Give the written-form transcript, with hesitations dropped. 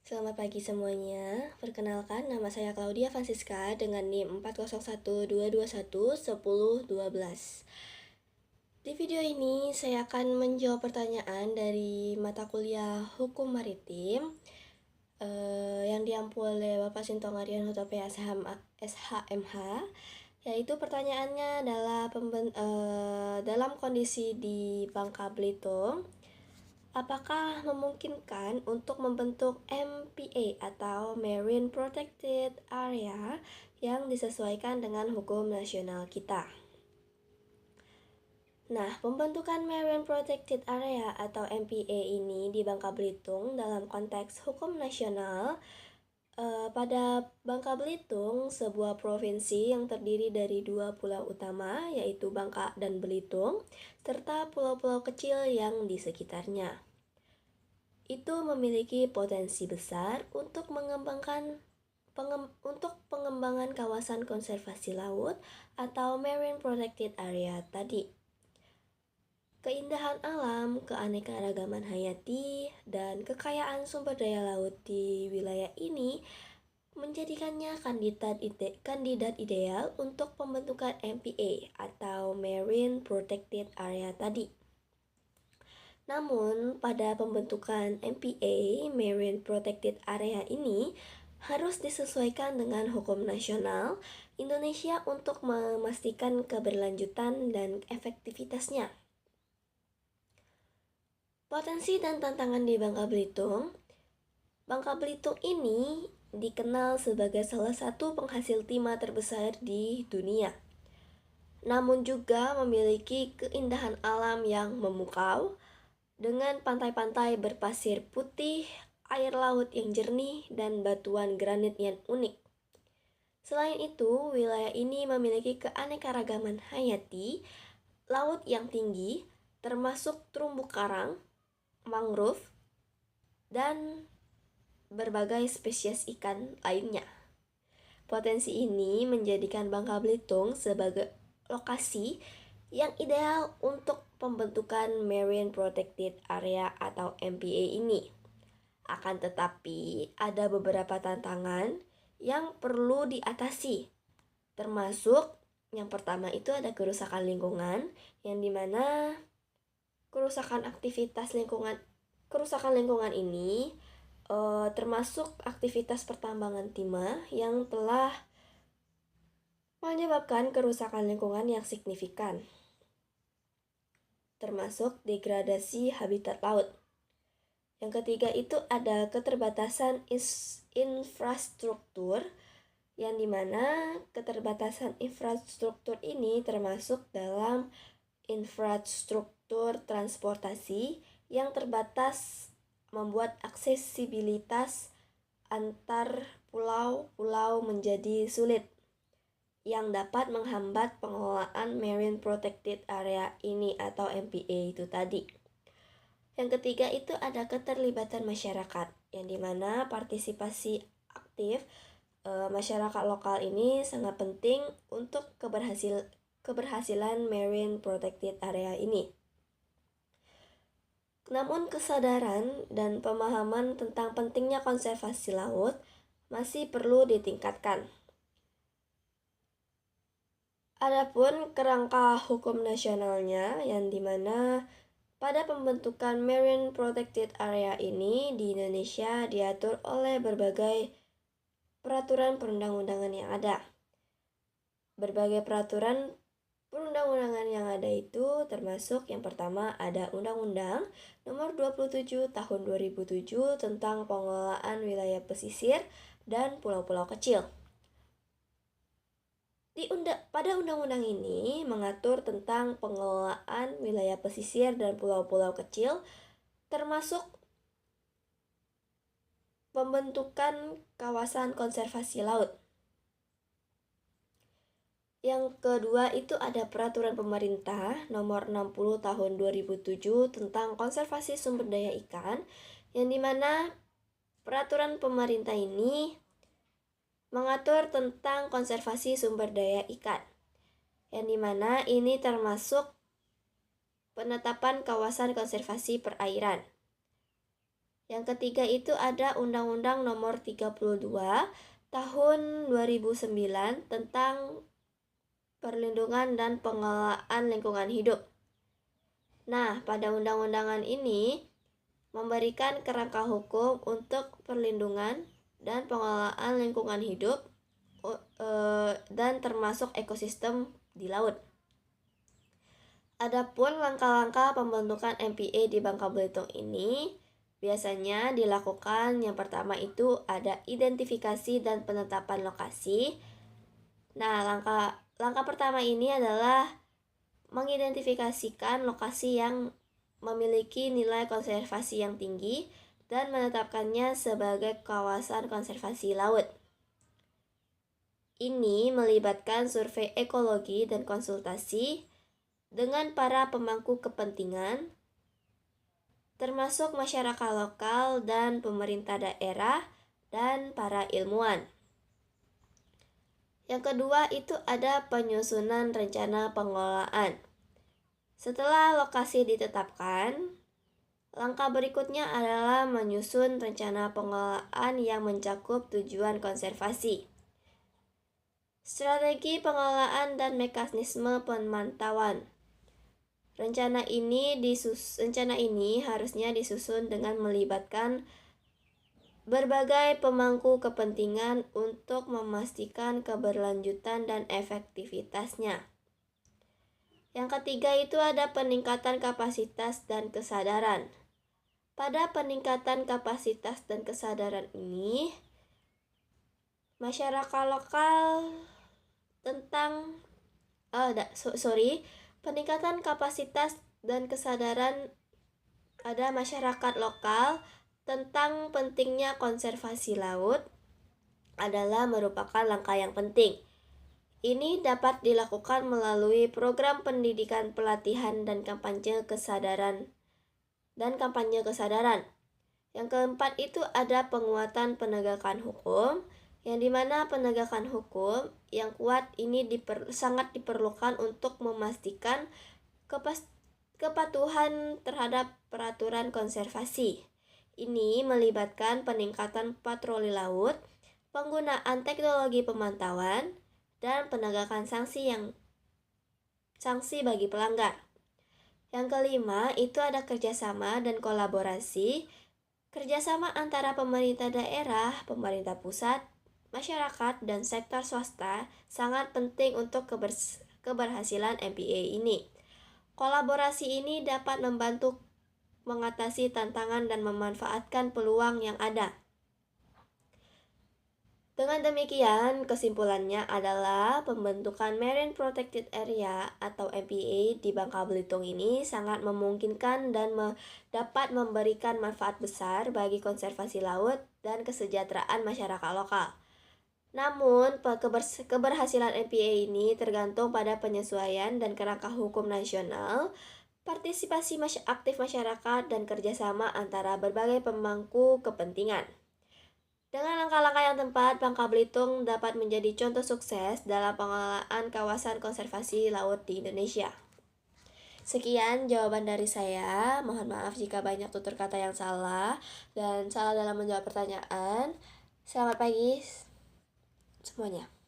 Selamat pagi semuanya. Perkenalkan, nama saya Claudia Francisca dengan NIM 40122111012. Di video ini saya akan menjawab pertanyaan dari mata kuliah Hukum Maritim yang diampu oleh Bapak Sinto Marian Hutope SHMH, yaitu pertanyaannya adalah dalam kondisi di Bangka Belitung, apakah memungkinkan untuk membentuk MPA atau Marine Protected Area yang disesuaikan dengan hukum nasional kita? Nah, pembentukan Marine Protected Area atau MPA ini di Bangka Belitung dalam konteks hukum nasional pada Bangka Belitung, sebuah provinsi yang terdiri dari dua pulau utama, yaitu Bangka dan Belitung, serta pulau-pulau kecil yang di sekitarnya. Itu memiliki potensi besar untuk pengembangan kawasan konservasi laut atau Marine Protected Area tadi. Keindahan alam, keanekaragaman hayati, dan kekayaan sumber daya laut di wilayah ini menjadikannya kandidat ideal untuk pembentukan MPA atau Marine Protected Area tadi. Namun, pada pembentukan MPA, Marine Protected Area ini harus disesuaikan dengan hukum nasional Indonesia untuk memastikan keberlanjutan dan efektivitasnya. Potensi dan tantangan di Bangka Belitung. Bangka Belitung ini dikenal sebagai salah satu penghasil timah terbesar di dunia. Namun juga memiliki keindahan alam yang memukau, dengan pantai-pantai berpasir putih, air laut yang jernih, dan batuan granit yang unik. Selain itu, wilayah ini memiliki keanekaragaman hayati, laut yang tinggi, termasuk terumbu karang, mangrove, dan berbagai spesies ikan lainnya. Potensi ini menjadikan Bangka Belitung sebagai lokasi yang ideal untuk pembentukan Marine Protected Area atau MPA ini. Akan tetapi, ada beberapa tantangan yang perlu diatasi, termasuk yang pertama itu ada kerusakan lingkungan, yang dimana kerusakan lingkungan ini termasuk aktivitas pertambangan timah yang telah menyebabkan kerusakan lingkungan yang signifikan, termasuk degradasi habitat laut. Yang ketiga itu ada keterbatasan infrastruktur, yang dimana keterbatasan infrastruktur ini termasuk dalam infrastruktur transportasi yang terbatas, membuat aksesibilitas antar pulau-pulau menjadi sulit, yang dapat menghambat pengelolaan Marine Protected Area ini atau MPA itu tadi. Yang ketiga itu ada keterlibatan masyarakat, yang dimana partisipasi aktif masyarakat lokal ini sangat penting untuk keberhasilan Marine Protected Area ini. Namun kesadaran dan pemahaman tentang pentingnya konservasi laut masih perlu ditingkatkan. Adapun kerangka hukum nasionalnya, yang dimana pada pembentukan Marine Protected Area ini di Indonesia diatur oleh berbagai peraturan perundang-undangan yang ada. Berbagai peraturan perundang-undangan yang ada itu termasuk yang pertama ada Undang-Undang Nomor 27 Tahun 2007 tentang pengelolaan wilayah pesisir dan pulau-pulau kecil. Pada undang-undang ini mengatur tentang pengelolaan wilayah pesisir dan pulau-pulau kecil, termasuk pembentukan kawasan konservasi laut. Yang kedua itu ada Peraturan Pemerintah Nomor 60 Tahun 2007 tentang konservasi sumber daya ikan, yang dimana peraturan pemerintah ini mengatur tentang konservasi sumber daya ikan, yang dimana ini termasuk penetapan kawasan konservasi perairan. Yang ketiga itu ada Undang-Undang Nomor 32 Tahun 2009 tentang perlindungan dan pengelolaan lingkungan hidup. Nah, pada undang-undangan ini memberikan kerangka hukum untuk perlindungan dan pengelolaan lingkungan hidup dan termasuk ekosistem di laut. Adapun langkah-langkah pembentukan MPA di Bangka Belitung ini biasanya dilakukan yang pertama itu ada identifikasi dan penetapan lokasi. Nah, langkah pertama ini adalah mengidentifikasikan lokasi yang memiliki nilai konservasi yang tinggi dan menetapkannya sebagai kawasan konservasi laut. Ini melibatkan survei ekologi dan konsultasi dengan para pemangku kepentingan, termasuk masyarakat lokal dan pemerintah daerah dan para ilmuwan. Yang kedua itu ada penyusunan rencana pengelolaan. Setelah lokasi ditetapkan, langkah berikutnya adalah menyusun rencana pengelolaan yang mencakup tujuan konservasi, strategi pengelolaan dan mekanisme pemantauan. Rencana ini harusnya disusun dengan melibatkan berbagai pemangku kepentingan untuk memastikan keberlanjutan dan efektivitasnya. Yang ketiga itu ada peningkatan kapasitas dan kesadaran. Pada peningkatan kapasitas dan kesadaran ini, masyarakat lokal peningkatan kapasitas dan kesadaran ada masyarakat lokal tentang pentingnya konservasi laut adalah merupakan langkah yang penting. Ini dapat dilakukan melalui program pendidikan, pelatihan, dan kampanye kesadaran. Yang keempat itu ada penguatan penegakan hukum, yang dimana penegakan hukum yang kuat ini sangat diperlukan untuk memastikan kepatuhan terhadap peraturan konservasi. Ini melibatkan peningkatan patroli laut, penggunaan teknologi pemantauan, dan penegakan sanksi bagi pelanggar. Yang kelima itu ada kerjasama dan kolaborasi. Kerjasama antara pemerintah daerah, pemerintah pusat, masyarakat, dan sektor swasta sangat penting untuk keberhasilan MPA ini. Kolaborasi ini dapat membantu mengatasi tantangan dan memanfaatkan peluang yang ada. Dengan demikian, kesimpulannya adalah pembentukan Marine Protected Area atau MPA di Bangka Belitung ini sangat memungkinkan dan dapat memberikan manfaat besar bagi konservasi laut dan kesejahteraan masyarakat lokal. Namun, keberhasilan MPA ini tergantung pada penyesuaian dan kerangka hukum nasional, partisipasi aktif masyarakat, dan kerjasama antara berbagai pemangku kepentingan. Dengan langkah-langkah yang tepat, Bangka Belitung dapat menjadi contoh sukses dalam pengelolaan kawasan konservasi laut di Indonesia. Sekian jawaban dari saya. Mohon maaf jika banyak tutur kata yang salah dan salah dalam menjawab pertanyaan. Selamat pagi semuanya.